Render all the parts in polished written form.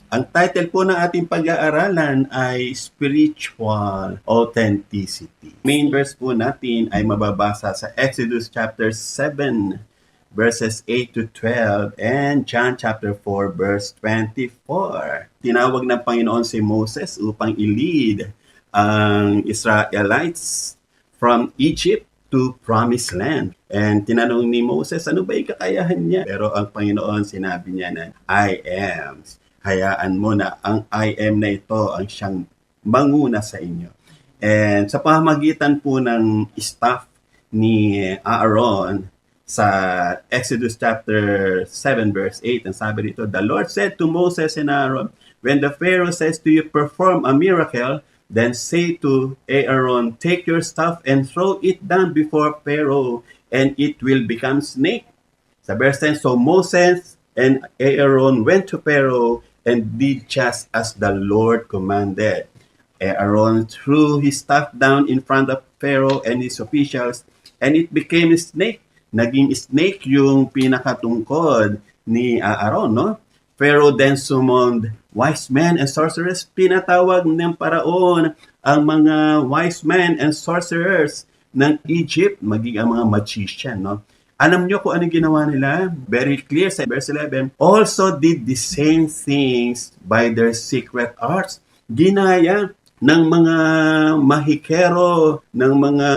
Ang title po ng ating pag-aaralan ay Spiritual Authenticity. Main verse po natin ay mababasa sa Exodus chapter 7, verses 8 to 12 and John chapter 4, verse 24. Tinawag ng Panginoon si Moses upang i-lead ang Israelites from Egypt to Promised Land. And tinanong ni Moses, ano ba yung kakayahan niya? Pero ang Panginoon sinabi niya na, I am. Hayaan mo na ang I am na ito ang siyang manguna sa inyo. And sa pamamagitan po ng staff ni Aaron sa Exodus chapter 7 verse 8, ang sabi dito, the Lord said to Moses and Aaron, when the Pharaoh says to you, perform a miracle, then say to Aaron, take your staff and throw it down before Pharaoh, and it will become snake. Sa verse 10, so Moses and Aaron went to Pharaoh and did just as the Lord commanded. Aaron threw his staff down in front of Pharaoh and his officials, and it became a snake. Naging snake yung pinakatungkod ni Aaron, no? Pharaoh then summoned wise men and sorcerers. Pinatawag ng paraon ang mga wise men and sorcerers ng Egypt, maging ang mga magician, no? Alam nyo kung ano ginawa nila? Very clear sa verse 11. Also did the same things by their secret arts. Ginaya ng mga mahikero, ng mga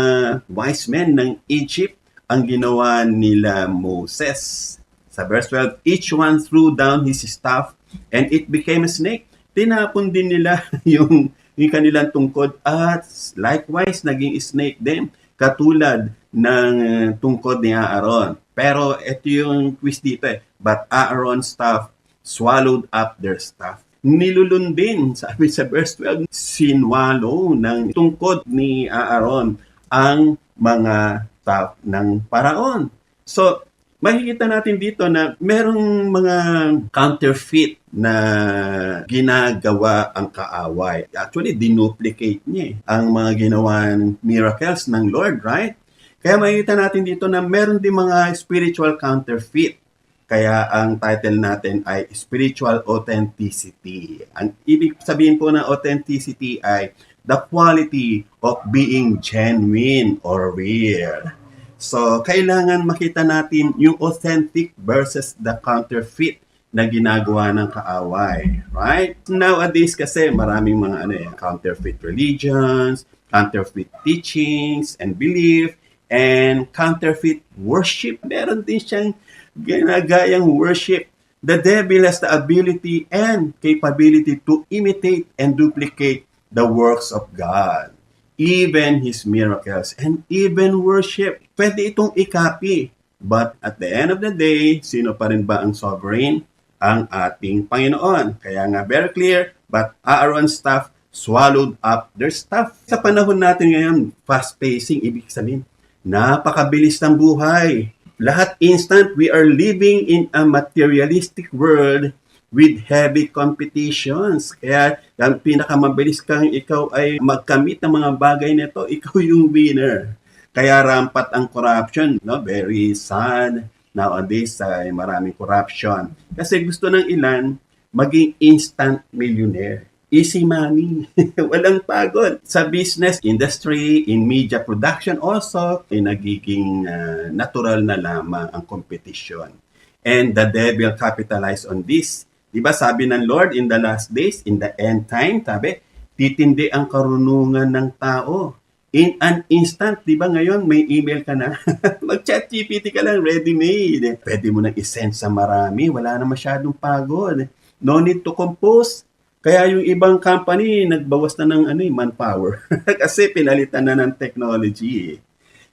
wise men ng Egypt ang ginawa nila Moses. Sa verse 12, each one threw down his staff and it became a snake. Tinapon din nila yung kanilang tungkod at likewise naging snake din, katulad ng tungkod ni Aaron. Pero ito yung twist dito but Aaron's staff swallowed up their staff. Nilulundin, sabi sa verse 12, sinwalo ng tungkod ni Aaron ang mga staff ng paraon. So, makikita natin dito na merong mga counterfeit na ginagawa ang kaaway. Actually, dinuplicate niya ang mga ginawang miracles ng Lord, right? Kaya makikita natin dito na meron din mga spiritual counterfeit. Kaya ang title natin ay Spiritual Authenticity. Ang ibig sabihin po ng authenticity ay the quality of being genuine or real. So, kailangan makita natin yung authentic versus the counterfeit na ginagawa ng kaaway. Right? Nowadays kasi maraming mga counterfeit religions, counterfeit teachings and belief, and counterfeit worship. Meron din siyang ginagayang worship. The devil has the ability and capability to imitate and duplicate the works of God, even His miracles, and even worship. Pwede itong i-copy. But at the end of the day, sino pa rin ba ang sovereign? Ang ating Panginoon. Kaya nga very clear, but Aaron's staff swallowed up their staff. Sa panahon natin ngayon, fast-pacing, ibig sabihin, napakabilis ng buhay. Lahat instant, we are living in a materialistic world with heavy competitions. Kaya ang pinakamabilis kang ikaw ay magkamit ng mga bagay nito, ikaw yung winner. Kaya rampat ang corruption, no? Very sad nowadays ay maraming corruption. Kasi gusto ng ilan maging instant millionaire. Easy money. Walang pagod. Sa business industry, in media production also, nagiging natural na lamang ang competition. And the devil capitalized on this. Diba sabi ng Lord in the last days, in the end time, sabi, titindi ang karunungan ng tao. In an instant, diba ngayon may email ka na, mag-chat GPT ka lang, ready-made. Pwede mo nang isend sa marami, wala na masyadong pagod. No need to compose. Kaya yung ibang company, nagbawas na ng manpower. Kasi pinalitan na ng technology.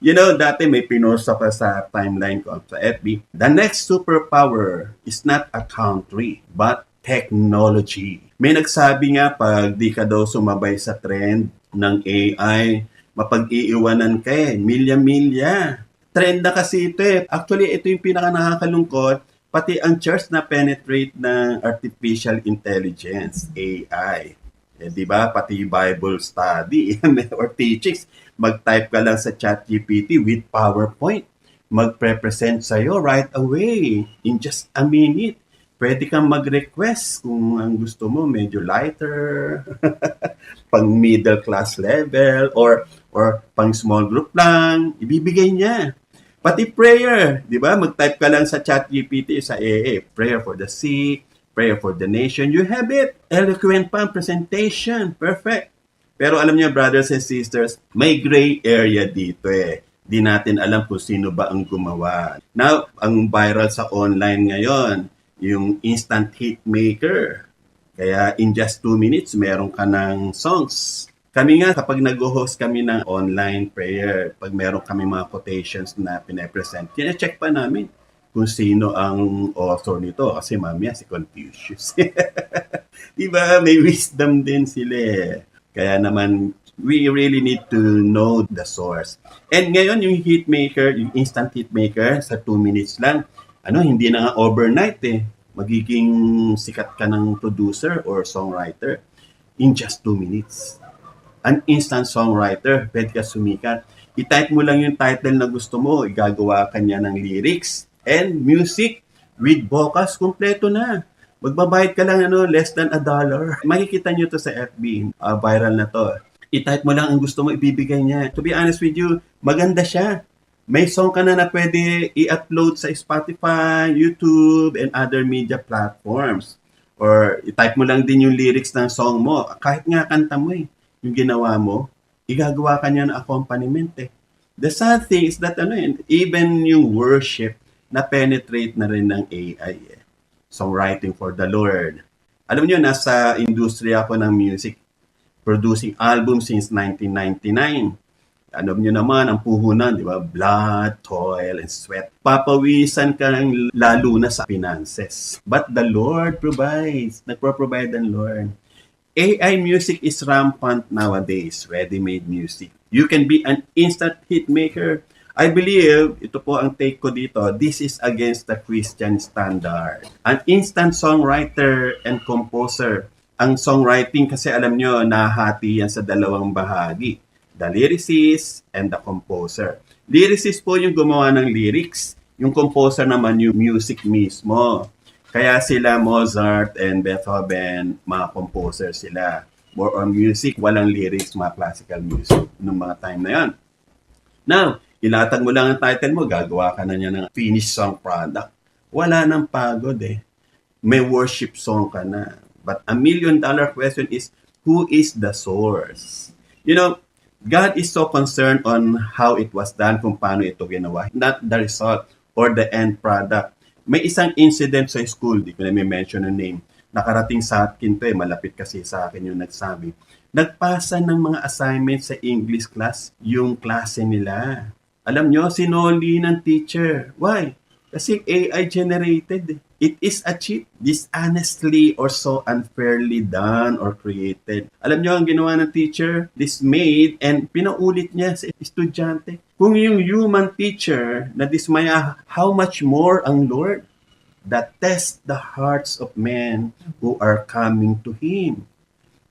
You know, dati may pinost ako sa timeline ko sa FB. The next superpower is not a country, but technology. May nagsabi nga, pag di ka daw sumabay sa trend ng AI, mapag-iiwanan ka milya-milya. Trend na kasi ito Actually, ito yung pinaka nakakalungkot. Pati ang church na penetrate ng artificial intelligence, AI. Di ba? Pati Bible study or teachings. Mag-type ka lang sa ChatGPT with PowerPoint. Mag-represent sa'yo right away in just a minute. Pwede kang mag-request kung ang gusto mo medyo lighter, pang middle class level, or pang small group lang, ibibigay niya. Pati prayer, di ba? Mag-type ka lang sa ChatGPT, sa AA, prayer for the sick, prayer for the nation. You have it. Eloquent pa ang presentation. Perfect. Pero alam niyo, brothers and sisters, may gray area dito eh. Di natin alam kung sino ba ang gumawa. Now, ang viral sa online ngayon, yung instant hit maker. Kaya in just 2 minutes, meron ka ng songs. Kami nga, kapag nag-host kami ng online prayer, pag meron kami mga quotations na pinapresent, kina-check pa namin kung sino ang author nito. Kasi mamaya si Confucius. Diba? May wisdom din sila eh. Kaya naman, we really need to know the source. And ngayon, yung hitmaker, yung instant hitmaker, sa 2 minutes lang, hindi na nga overnight eh. Magiging sikat ka ng producer or songwriter in just 2 minutes. An instant songwriter, pwede ka sumikat. I-type mo lang yung title na gusto mo, igagawa ka niya ng lyrics and music with vocals, kompleto na. Magbabayad ka lang less than $1. Makikita nyo to sa FB, viral na to. I-type mo lang ang gusto mo, ibibigay niya. To be honest with you, maganda siya. May song ka na pwede i-upload sa Spotify, YouTube, and other media platforms. Or i-type mo lang din yung lyrics ng song mo. Kahit nga kanta mo yung ginawa mo, igagawa ka niya ng accompaniment eh. The sad thing is that even yung worship na penetrate na rin ng AI eh. Songwriting for the Lord. Alam niyo, nasa industriya ako ng music, producing album since 1999. Alam niyo naman, ang puhunan, di ba? Blood, toil, and sweat. Papawisan ka ng lalo na sa finances. But the Lord provides. Nagpro-provide ang Lord. AI music is rampant nowadays. Ready-made music. You can be an instant hit maker. I believe, ito po ang take ko dito, this is against the Christian standard. An instant songwriter and composer. Ang songwriting kasi alam nyo, nahati yan sa dalawang bahagi. The lyricist and the composer. Lyricist po yung gumawa ng lyrics. Yung composer naman yung music mismo. Kaya sila Mozart and Beethoven, mga composer sila. More on music, walang lyrics, mga classical music noong mga time na yan. Now, ilatag mo lang ang title mo, gagawa ka na niya ng finished song product. Wala nang pagod eh. May worship song ka na. But $1 million question is, who is the source? God is so concerned on how it was done, kung paano ito ginawa, not the result or the end product. May isang incident sa school, di ko na may mention ang name, nakarating sa akin to malapit kasi sa akin yung nagsabi. Nagpasa ng mga assignments sa English class yung klase nila. Alam nyo, sinoli ng teacher. Why? Kasi AI generated. It is a cheat, dishonestly or so unfairly done or created. Alam nyo ang ginawa ng teacher? Dismayed and pinaulit niya sa estudyante. Kung yung human teacher na dismaya, how much more ang Lord that tests the hearts of men who are coming to Him.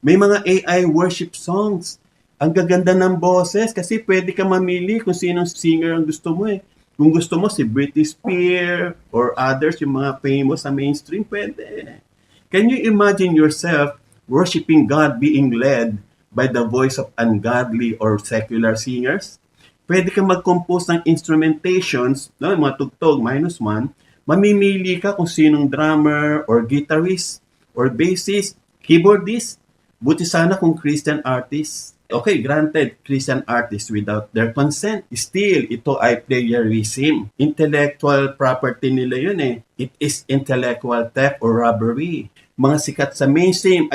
May mga AI worship songs. Ang gaganda ng boses kasi pwede ka mamili kung sinong singer ang gusto mo eh. Kung gusto mo si Britney Spears or others, yung mga famous sa mainstream, pwede. Can you imagine yourself worshiping God being led by the voice of ungodly or secular singers? Pwede ka mag-compose ng instrumentations, mga tugtog, -1, mamimili ka kung sinong drummer or guitarist or bassist, keyboardist. Buti sana kung Christian artist. Okay, granted, Christian artists without their consent. Still, ito ay plagiarism. Intellectual property nila yun eh. It is intellectual theft or robbery. Mga sikat sa mainstream.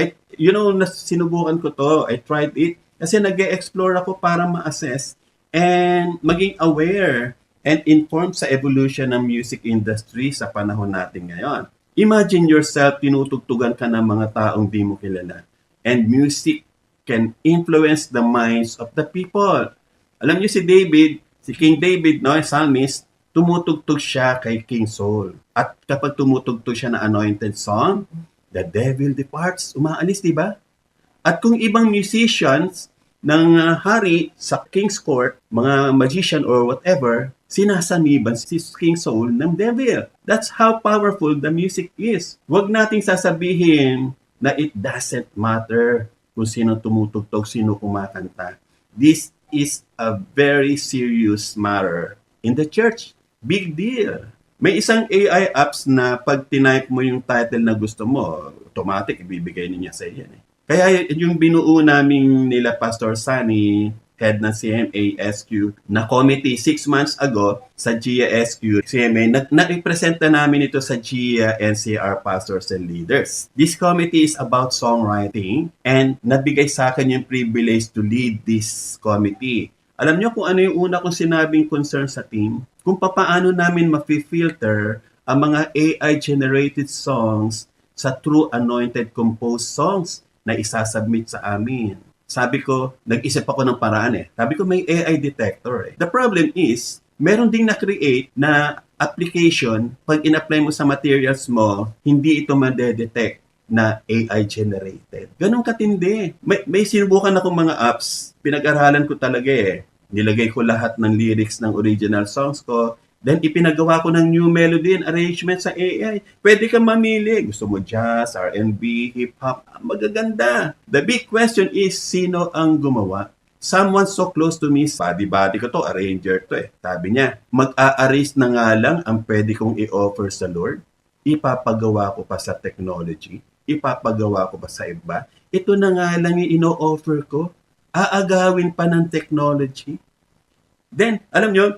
Sinubukan ko to. I tried it. Kasi nag-explore ako para ma-assess and maging aware and informed sa evolution ng music industry sa panahon natin ngayon. Imagine yourself, tinutugtugan ka ng mga taong di mo kilala. And music can influence the minds of the people. Alam niyo si King David, psalmist, tumutugtog siya kay King Saul. At kapag tumutugtog siya na anointed song, the devil departs, umaalis, di ba? At kung ibang musicians ng hari sa King's Court, mga magician or whatever, sinasaniban si King Saul ng devil. That's how powerful the music is. Huwag nating sasabihin na it doesn't matter kung sino tumutugtog, sino kumakanta. This is a very serious matter in the church. Big deal. May isang AI apps na pag tinype mo yung title na gusto mo, automatic ibibigay niya sa iyo. Kaya yung binuo namin nila Pastor Sunny, head ng CMA-SQ, na committee 6 months ago sa GIA-SQ, CMA, na-represent na namin ito sa GIA NCR Pastors and Leaders. This committee is about songwriting and nabigay sa akin yung privilege to lead this committee. Alam niyo kung ano yung una kong sinabing concern sa team? Kung paano namin ma-filter ang mga AI-generated songs sa true anointed composed songs na isasubmit sa amin. Sabi ko, nag-isip ako ng paraan Sabi ko, may AI detector The problem is, meron ding na-create na application, pag in-apply mo sa materials mo, hindi ito ma-detect na AI generated. Ganun katindi. May sinubukan akong mga apps, pinag-aralan ko talaga Nilagay ko lahat ng lyrics ng original songs ko, then ipinagawa ko ng new melody and arrangement sa AI. Pwede kang mamili. Gusto mo jazz, R&B, hip-hop, magaganda. The big question is, sino ang gumawa? Someone so close to me, body ko to, arranger to Sabi niya, mag-a-arrange na nga lang ang pwede kong i-offer sa Lord. Ipapagawa ko pa sa technology. Ipapagawa ko pa sa iba. Ito na nga lang yung ino-offer ko. Aagawin pa ng technology. Then, alam nyo,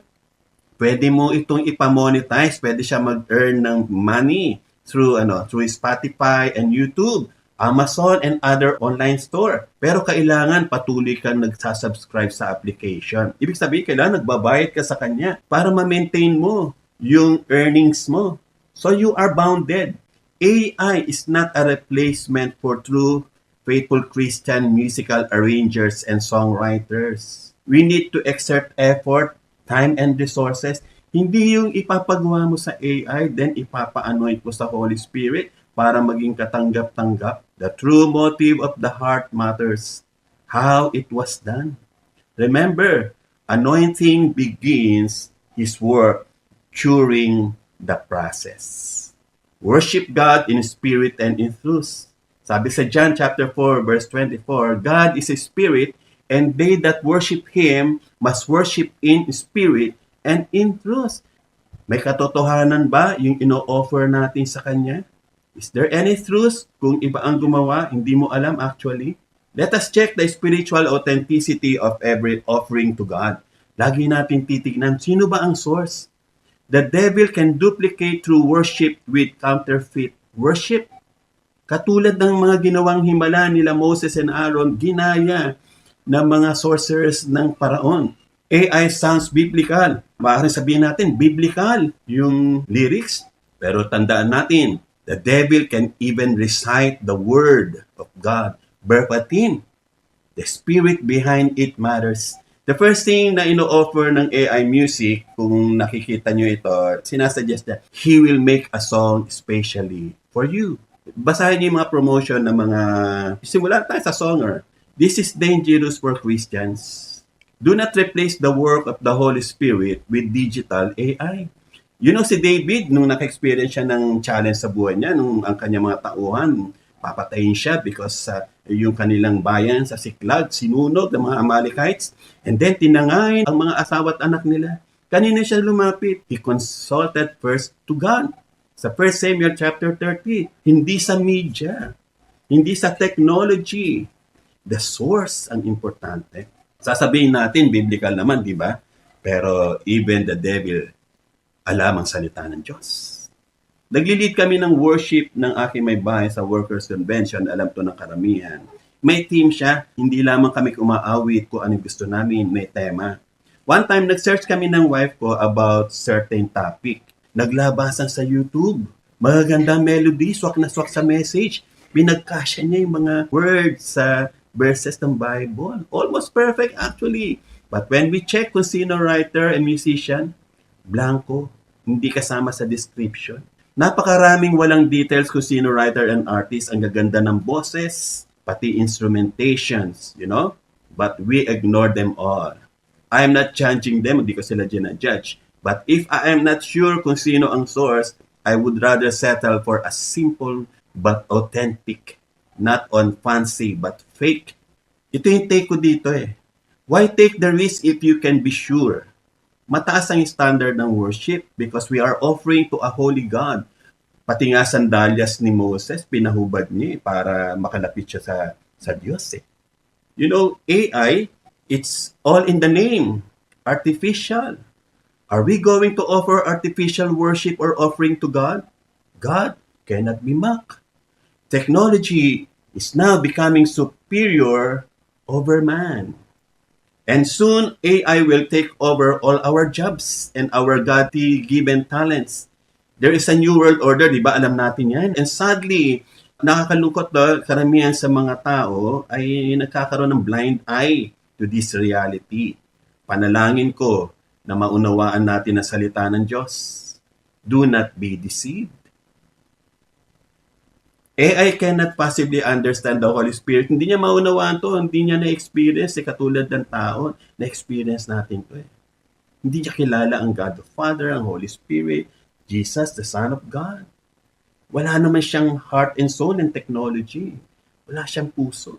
pwede mo itong ipamonetize, pwede siya mag-earn ng money through Spotify and YouTube, Amazon and other online store. Pero kailangan patuloy kang nagsasubscribe sa application. Ibig sabihin, kailangan nagbabayad ka sa kanya para ma-maintain mo yung earnings mo. So you are bounded. AI is not a replacement for true faithful Christian musical arrangers and songwriters. We need to exert effort, time, and resources. Hindi yung ipapagawa mo sa AI, then ipapa-anoint mo sa Holy Spirit para maging katanggap-tanggap. The true motive of the heart matters. How it was done. Remember, anointing begins His work during the process. Worship God in spirit and in truth. Sabi sa John chapter 4 verse 24, God is a spirit, and they that worship Him must worship in spirit and in truth. May katotohanan ba yung ino-offer natin sa Kanya? Is there any truth? Kung iba ang gumawa, hindi mo alam actually. Let us check the spiritual authenticity of every offering to God. Lagi natin titignan, sino ba ang source? The devil can duplicate true worship with counterfeit worship. Katulad ng mga ginawang himala nila Moses and Aaron, ginaya ng mga sorcerers ng Paraon. AI sounds biblical. Maaaring sabihin natin, biblical yung lyrics. Pero tandaan natin, the devil can even recite the word of God verbatim. The spirit behind it matters. The first thing na ino-offer ng AI music, kung nakikita nyo ito, sinasuggest na, He will make a song especially for you. Basahin niyo yung mga promotion ng mga... Simulan tayo sa songer. This is dangerous for Christians. Do not replace the work of the Holy Spirit with digital AI. You know, si David, nung naka-experience siya ng challenge sa buhay niya, nung ang kanyang mga tauhan, papatayin siya because yung kanilang bayan sa Siklag, sinunog ng mga Amalekites, and then tinangayin ang mga asawa at anak nila. Kanina siya lumapit? He consulted first to God. Sa 1 Samuel chapter 30, hindi sa media, hindi sa technology. The source ang importante. Sasabihin natin, biblical naman, di ba? Pero even the devil, alam ang salita ng Diyos. Naglilid kami ng worship ng aking may bahay sa Workers' Convention, alam to ng karamihan. May team siya, hindi lamang kami umaawit kung anong gusto namin, may tema. One time, nag-search kami ng wife ko about certain topic. Naglabasan sa YouTube. Magagandang melody, swak na swak sa message. Pinagkasya niya yung mga words sa verses ng Bible. Almost perfect actually. But when we check kung sino writer and musician, blanco, hindi kasama sa description. Napakaraming walang details kung sino writer and artist. Ang gaganda ng boses, pati instrumentations, you know? But we ignore them all. I'm not judging them, hindi ko sila ginajudge. But if I am not sure kung sino ang source, I would rather settle for a simple but authentic, not on fancy but fake. Ito yung take ko dito eh. Why take the risk if you can be sure? Mataas ang standard ng worship because we are offering to a holy God. Pati nga sandalyas ni Moses, pinahubad niya para makalapit siya sa Diyos eh. You know, AI, it's all in the name. Artificial. Are we going to offer artificial worship or offering to God? God cannot be mocked. Technology is now becoming superior over man. And soon, AI will take over all our jobs and our God-given talents. There is a new world order, di ba? Alam natin yan. And sadly, nakakalungkot na karamihan sa mga tao ay nagkakaroon ng blind eye to this reality. Panalangin ko na maunawaan natin ang salita ng Diyos. Do not be deceived. AI cannot possibly understand the Holy Spirit. Hindi niya maunawaan to, hindi niya na-experience katulad ng tao. Na-experience natin to eh. Hindi niya kilala ang God the Father, ang Holy Spirit, Jesus, the Son of God. Wala naman siyang heart and soul and technology. Wala siyang puso.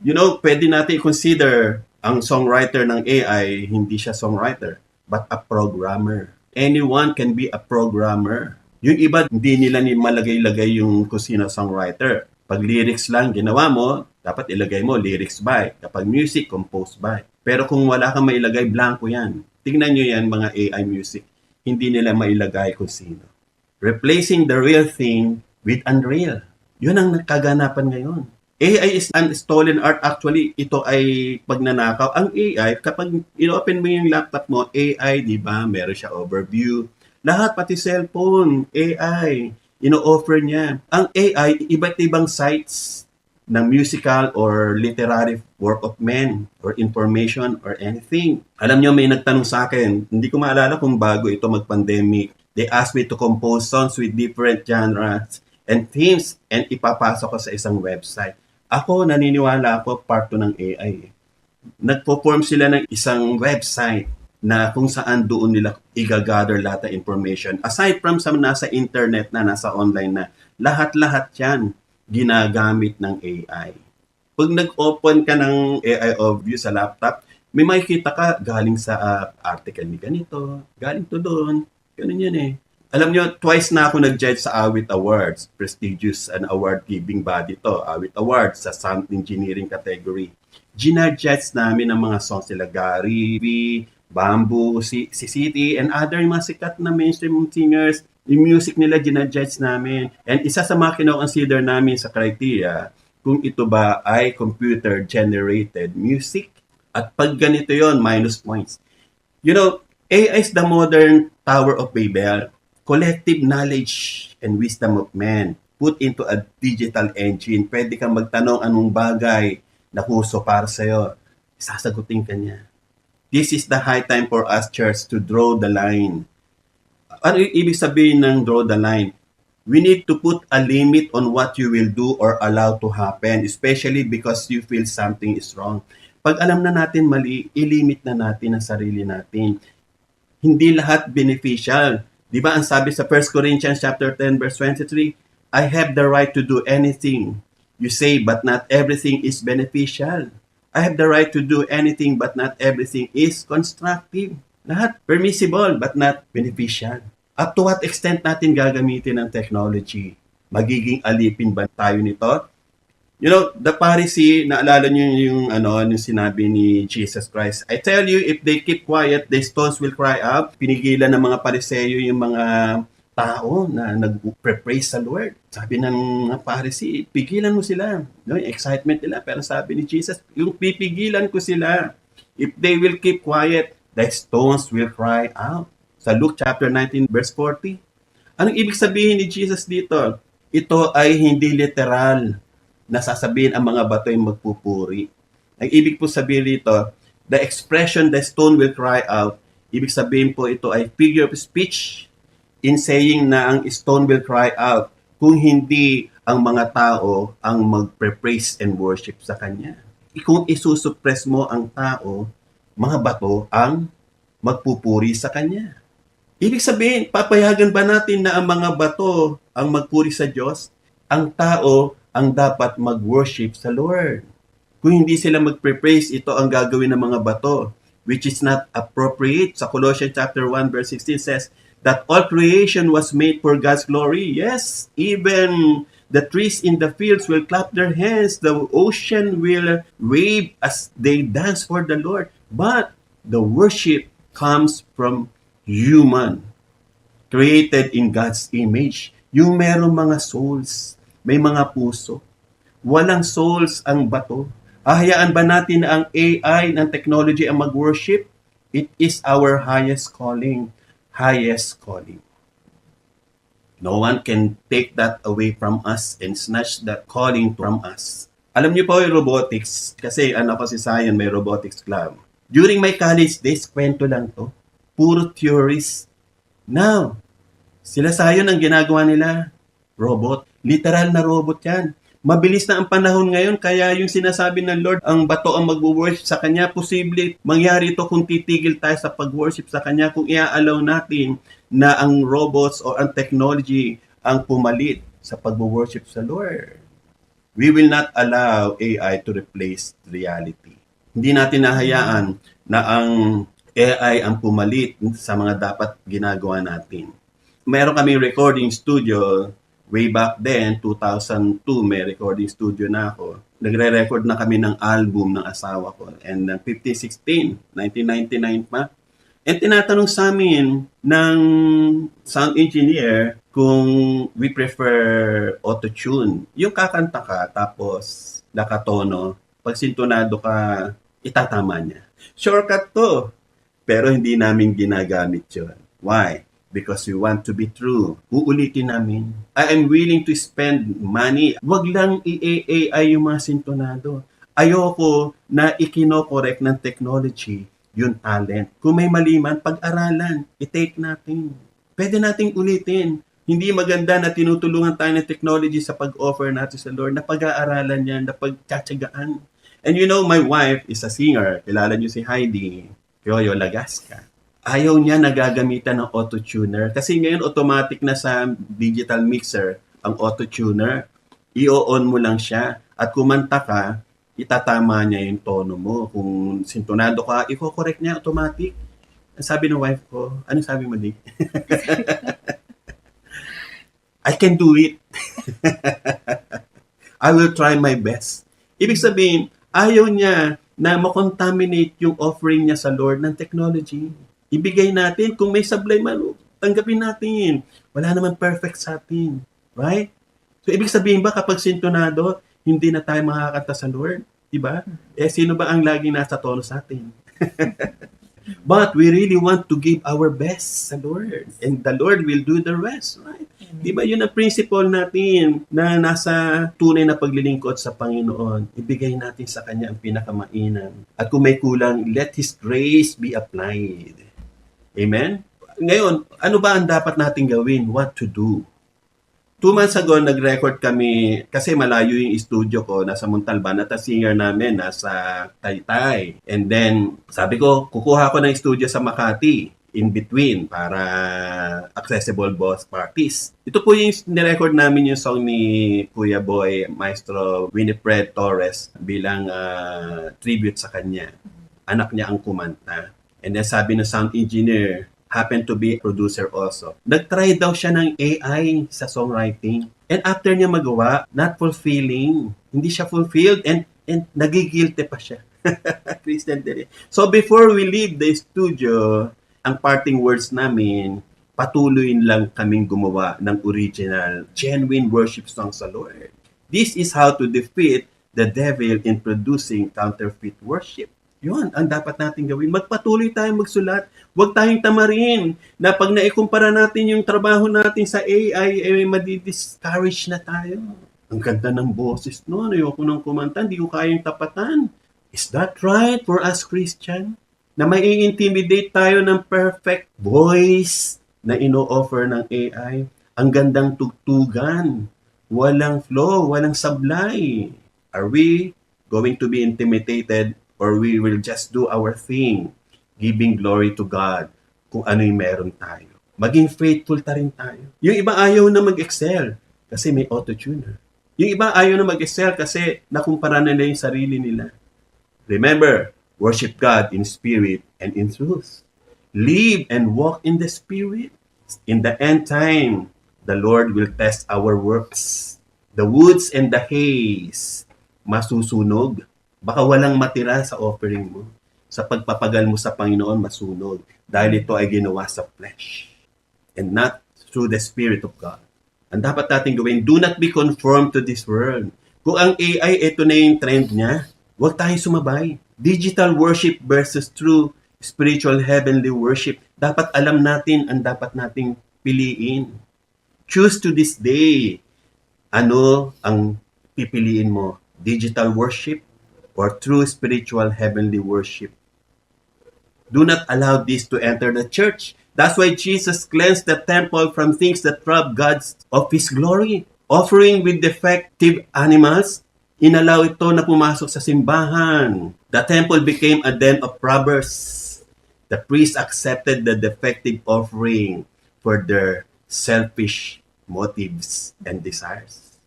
You know, pwede natin i-consider ang songwriter ng AI, hindi siya songwriter, but a programmer. Anyone can be a programmer. Yung iba, hindi nila ni malagay-lagay yung kung sino songwriter. Pag lyrics lang ginawa mo, dapat ilagay mo lyrics by. Kapag music, composed by. Pero kung wala kang mailagay, blanco yan. Tingnan nyo yan, mga AI music. Hindi nila mailagay kung sino. Replacing the real thing with unreal. Yun ang nakaganapan ngayon. AI is an stolen art. Actually, ito ay pagnanakaw. Ang AI, kapag inopen mo yung laptop mo, AI, di ba? Meron siya overview. Lahat, pati cellphone, AI, ino-offer niya. Ang AI, iba't ibang sites ng musical or literary work of men or information or anything. Alam niyo, may nagtanong sa akin, hindi ko maalala kung bago ito mag-pandemic. They asked me to compose songs with different genres and themes and ipapasok ko sa isang website. Ako, naniniwala ako, part to ng AI. Nagpo-form sila ng isang website na kung saan doon nila i-gather lahat ng information. Aside from sa nasa internet na, nasa online na, lahat-lahat yan ginagamit ng AI. Pag nag-open ka ng AI overview sa laptop, may makikita ka galing sa article ni ganito, galing to doon. Ganun yan eh. Alam nyo, twice na ako nag-judge sa Awit Awards. Prestigious and award-giving body to. Awit Awards sa sound engineering category. Gina-judge namin ang mga songs nila Gary V, Bamboo, si City, and other mga sikat na mainstream singers. Yung music nila gina-judge namin. And isa sa mga kino-consider namin sa criteria, kung ito ba ay computer-generated music. At pag ganito yon, minus points. You know, AI is the modern Tower of Babel. Collective knowledge and wisdom of man put into a digital engine. Pwede kang magtanong anong bagay na kuso para sa'yo. Sasagutin ka niya. This is the high time for us, church, to draw the line. Ano yung ibig sabihin ng draw the line? We need to put a limit on what you will do or allow to happen, especially because you feel something is wrong. Pag alam na natin mali, ilimit na natin ang sarili natin. Hindi lahat beneficial. Di ba ang sabi sa 1 Corinthians chapter 10 verse 23, I have the right to do anything you say, but not everything is beneficial. I have the right to do anything, but not everything is constructive. Lahat permissible, but not beneficial. Up to what extent natin gagamitin ang technology? Magiging alipin ba tayo nito? You know, the Pharisee, naalala niyo yung sinabi ni Jesus Christ. I tell you, if they keep quiet, the stones will cry out. Pinigilan ng mga Phariseo yung mga tao na nag-praise sa Lord. Sabi ng Pharisee, pigilan mo sila. No, yung excitement nila. Pero sabi ni Jesus, yung pipigilan ko sila. If they will keep quiet, the stones will cry out. Sa Luke chapter 19 verse 40. Anong ibig sabihin ni Jesus dito? Ito ay hindi literal na sasabihin ang mga bato ay magpupuri. Ang ibig po sabihin dito, the expression the stone will cry out, ibig sabihin po ito ay figure of speech in saying na ang stone will cry out kung hindi ang mga tao ang magpre-praise and worship sa Kanya. Kung isusuppress mo ang tao, mga bato ang magpupuri sa Kanya. Ibig sabihin, papayagan ba natin na ang mga bato ang magpuri sa Diyos? Ang tao ang dapat mag-worship sa Lord. Kung hindi sila magpe-praise, ito ang gagawin ng mga bato, which is not appropriate. Sa Colossians chapter 1 verse 16 says that all creation was made for God's glory. Yes, even the trees in the fields will clap their hands. The ocean will wave as they dance for the Lord. But the worship comes from human, created in God's image. Yung merong mga souls, may mga puso. Walang souls ang bato. Ahayaan ba natin na ang AI ng technology ang mag-worship? It is our highest calling. Highest calling. No one can take that away from us and snatch that calling from us. Alam niyo po yung robotics, kasi ko si Zion, may robotics club. During my college days, kwento lang to. Puro theories. Now, sila Zion ang ginagawa nila. Robot. Literal na robot yan. Mabilis na ang panahon ngayon, kaya yung sinasabi ng Lord, ang bato ang mag-worship sa Kanya, posible mangyari ito kung titigil tayo sa pag-worship sa Kanya, kung i-allow natin na ang robots o ang technology ang pumalit sa pag-worship sa Lord. We will not allow AI to replace reality. Hindi natin nahayaan na ang AI ang pumalit sa mga dapat ginagawa natin. Meron kaming recording studio. Way back then, 2002, may recording studio na ako. Nagre-record na kami ng album ng asawa ko. And 15-16, 1999 pa. And tinatanong sa amin ng sound engineer kung we prefer auto-tune. Yung kakanta ka, tapos nakatono. Pag sintonado ka, itatama niya. Shortcut to. Pero hindi namin ginagamit yun. Why? Because we want to be true. Uulitin namin. I am willing to spend money. Wag lang i-AI yung mga sintonado. Ayoko na ikino-correct ng technology yung talent. Kung may mali man, pag-aralan. I-take natin. Pwede nating ulitin. Hindi maganda na tinutulungan tayo ng technology sa pag-offer natin sa Lord, na pag-aaralan yan, na pagtsatsagaan. And you know, my wife is a singer. Kilala niyo si Heidi Yoyo Lagasca. Ayaw niya nagagamitan ng auto-tuner. Kasi ngayon, automatic na sa digital mixer ang auto-tuner. I-on mo lang siya. At kumanta ka, itatama niya yung tono mo. Kung sintonado ka, i-correct niya automatic. Sabi ng wife ko, anong sabi mo, Nick? I can do it. I will try my best. Ibig sabihin, ayaw niya na makontaminate yung offering niya sa Lord ng technology. Ibigay natin. Kung may sablay man, tanggapin natin. Wala naman perfect sa atin. Right? So, ibig sabihin ba kapag sintonado, hindi na tayo makakanta sa Lord? Diba? Sino ba ang lagi nasa tono sa atin? But we really want to give our best sa Lord. And the Lord will do the rest. Right? Diba? Yun ang principle natin na nasa tunay na paglilingkod sa Panginoon. Ibigay natin sa Kanya ang pinakamainam. At kung may kulang, let His grace be applied. Amen? Ngayon, ano ba ang dapat natin gawin? What to do? 2 months ago, nag-record kami, kasi malayo yung studio ko, nasa Montalban, at ang singer namin nasa Taytay. And then, sabi ko, kukuha ko ng studio sa Makati, in between, para accessible boss parties. Ito po yung nirecord namin yung song ni Kuya Boy, Maestro Winifred Torres, bilang tribute sa kanya. Anak niya ang kumanta. And then sabi ng sound engineer, happened to be a producer also. Nag-try daw siya ng AI sa songwriting. And after niya magawa, not fulfilling. Hindi siya fulfilled and nagigilty pa siya. Christian din. So before we leave the studio, ang parting words namin, patuloy lang kaming gumawa ng original, genuine worship songs sa Lord. This is how to defeat the devil in producing counterfeit worship. Yun, ang dapat natin gawin. Magpatuloy tayong magsulat. Huwag tayong tamarin na pag naikumpara natin yung trabaho natin sa AI, madi-discourage na tayo. Ang ganda ng boses noon. Ayoko nang kumanta, hindi ko kayang tapatan. Is that right for us Christian? Na mai-intimidate tayo ng perfect voice na ino-offer ng AI. Ang gandang tugtugan. Walang flow, walang sablay. Are we going to be intimidated? Or we will just do our thing, giving glory to God kung ano yung meron tayo. Maging faithful ta rin tayo. Yung iba ayaw na mag-excel kasi may auto-tuner. Yung iba ayaw na mag-excel kasi nakumpara nila yung sarili nila. Remember, worship God in spirit and in truth. Live and walk in the spirit. In the end time, the Lord will test our works. The woods and the hays masusunog. Baka walang matira sa offering mo. Sa pagpapagal mo sa Panginoon, masunog. Dahil ito ay ginawa sa flesh and not through the Spirit of God. Ang dapat natin gawin, do not be conformed to this world. Kung ang AI, ito na yung trend niya, huwag tayo sumabay. Digital worship versus true spiritual heavenly worship. Dapat alam natin ang dapat nating piliin. Choose to this day. Ano ang pipiliin mo? Digital worship or true spiritual heavenly worship? Do not allow this to enter the church. That's why Jesus cleansed the temple from things that rob God of His glory. Offering with defective animals, inalaw ito na pumasok sa simbahan. The temple became a den of robbers. The priests accepted the defective offering for their selfish motives and desires.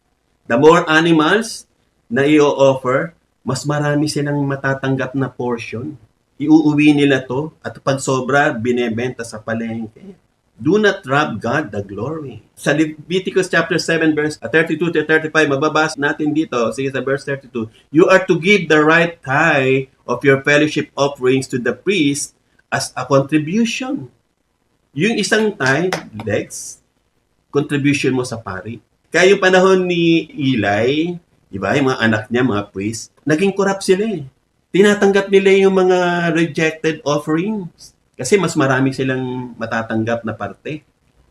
The more animals na i-offer, mas marami silang matatanggap na portion. Iuuwi nila to at pag sobra, binebenta sa palengke. Do not rob God the glory. Sa Leviticus chapter 7 verse 32 to 35, mababasa natin dito, sige sa verse 32, you are to give the right tithe of your fellowship offerings to the priest as a contribution. Yung isang tithe, Lex, contribution mo sa pari. Kaya yung panahon ni Eli, diba, yung mga anak niya, mga priest, naging corrupt sila eh. Tinatanggap nila yung mga rejected offerings kasi mas marami silang matatanggap na parte.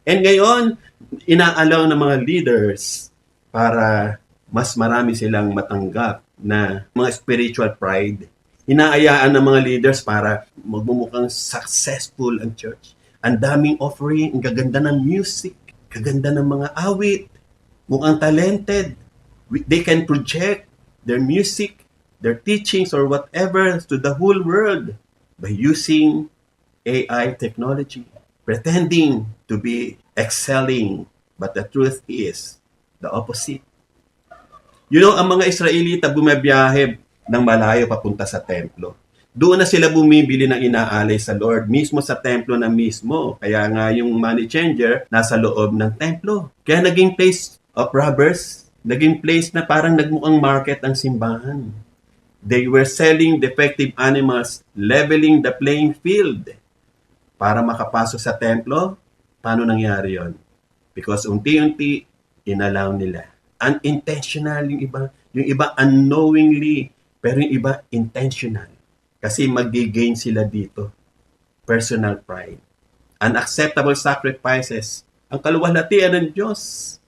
And ngayon, inaalaw ng mga leaders para mas marami silang matanggap na mga spiritual pride. Inaayaan ng mga leaders para magmumukhang successful ang church. Ang daming offering, ang gaganda ng music, gaganda ng mga awit, mukhang talented. They can project their music, their teachings, or whatever to the whole world by using AI technology, pretending to be excelling, but the truth is the opposite. You know, ang mga Israelita bumabiyahe ng malayo papunta sa templo. Doon na sila bumibili ng inaalay sa Lord, mismo sa templo na mismo. Kaya nga yung money changer nasa loob ng templo. Kaya naging place of robbers, naging place na parang nagmukhang market ang simbahan. They were selling defective animals, leveling the playing field. Para makapasok sa templo, paano nangyari yon? Because unti-unti, inalaw nila. Unintentional yung iba unknowingly, pero yung iba intentional. Kasi mag-gain sila dito. Personal pride. Unacceptable sacrifices. Ang kaluwalhatian ng Diyos.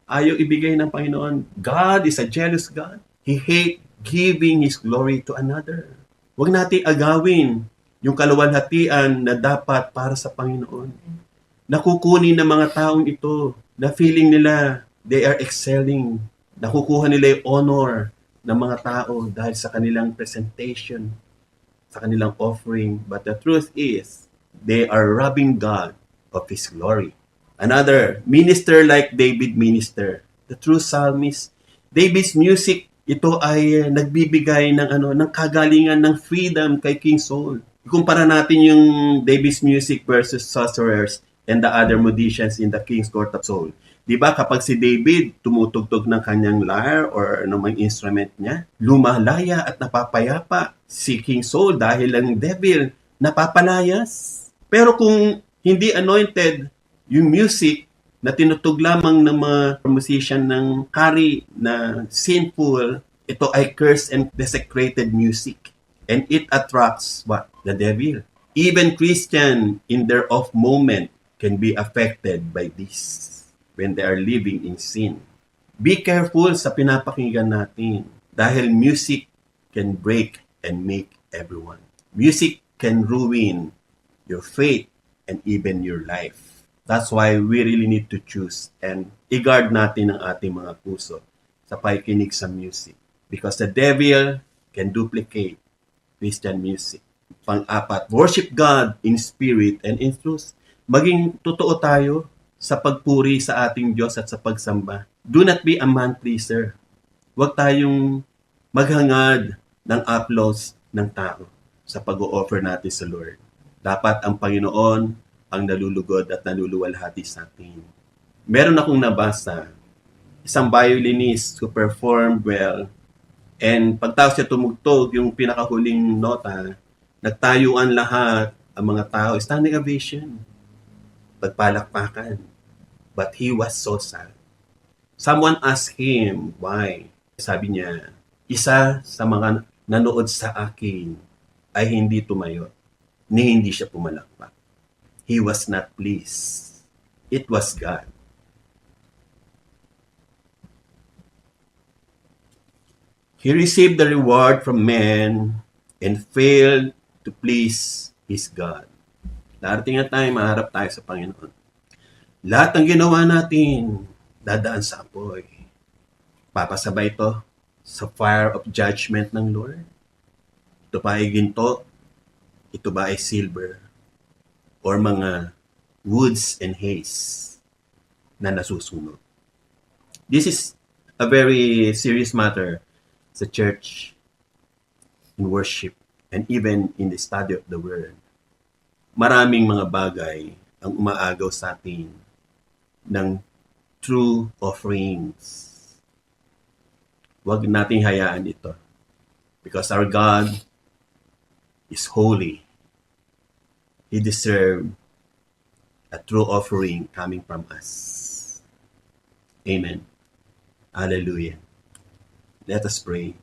Ayaw ibigay ng Panginoon. God is a jealous God. He hates giving His glory to another. Huwag natin agawin yung kaluwalhatian na dapat para sa Panginoon. Nakukunin ng mga taong ito na feeling nila they are excelling. Nakukuha nila yung honor ng mga tao dahil sa kanilang presentation, sa kanilang offering. But the truth is, they are robbing God of His glory. Another, minister like David minister. The true psalmist. David's music, ito ay nagbibigay ng kagalingan ng freedom kay King Saul. Ikumpara natin yung David's music versus sorcerers and the other musicians in the King's Court of Saul. Diba kapag si David tumutugtog ng kanyang lyre or anumang instrument niya, lumalaya at napapayapa si King Saul dahil ang devil napapalayas. Pero kung hindi anointed yung music na tinutug lamang ng mga musician ng kari na sinful, ito ay cursed and desecrated music. And it attracts what? The devil. Even Christian in their off moment can be affected by this when they are living in sin. Be careful sa pinapakinggan natin dahil music can break and make everyone. Music can ruin your faith and even your life. That's why we really need to choose and i-guard natin ang ating mga puso sa pakikinig sa music. Because the devil can duplicate Christian music. Pang-apat, worship God in spirit and in truth. Maging totoo tayo sa pagpuri sa ating Diyos at sa pagsamba. Do not be a man pleaser. Huwag tayong maghangad ng applause ng tao sa pag-o-offer natin sa Lord. Dapat ang Panginoon ang nalulugod at naluluwalhati sa atin. Meron akong nabasa, isang violinist who performed well, and pagtapos siya tumugtog yung pinakahuling nota, nagtayuan lahat ang mga tao, standing ovation, pagpalakpakan. But he was so sad. Someone asked him why. Sabi niya, isa sa mga nanood sa akin ay hindi tumayo, ni hindi siya pumalakpak. He was not pleased. It was God. He received the reward from men and failed to please his God. Darating na tayo, maharap tayo sa Panginoon. Lahat ng ginawa natin, dadaan sa apoy. Papasabay ito sa fire of judgment ng Lord. Ito ba ay ginto? Ito ba ay silver? Or mga woods and haze na nasusunog? This is a very serious matter sa church, in worship, and even in the study of the Word. Maraming mga bagay ang umaagaw sa atin ng true offerings. Huwag nating hayaan ito. Because our God is holy. He deserves a true offering coming from us. Amen. Hallelujah. Let us pray.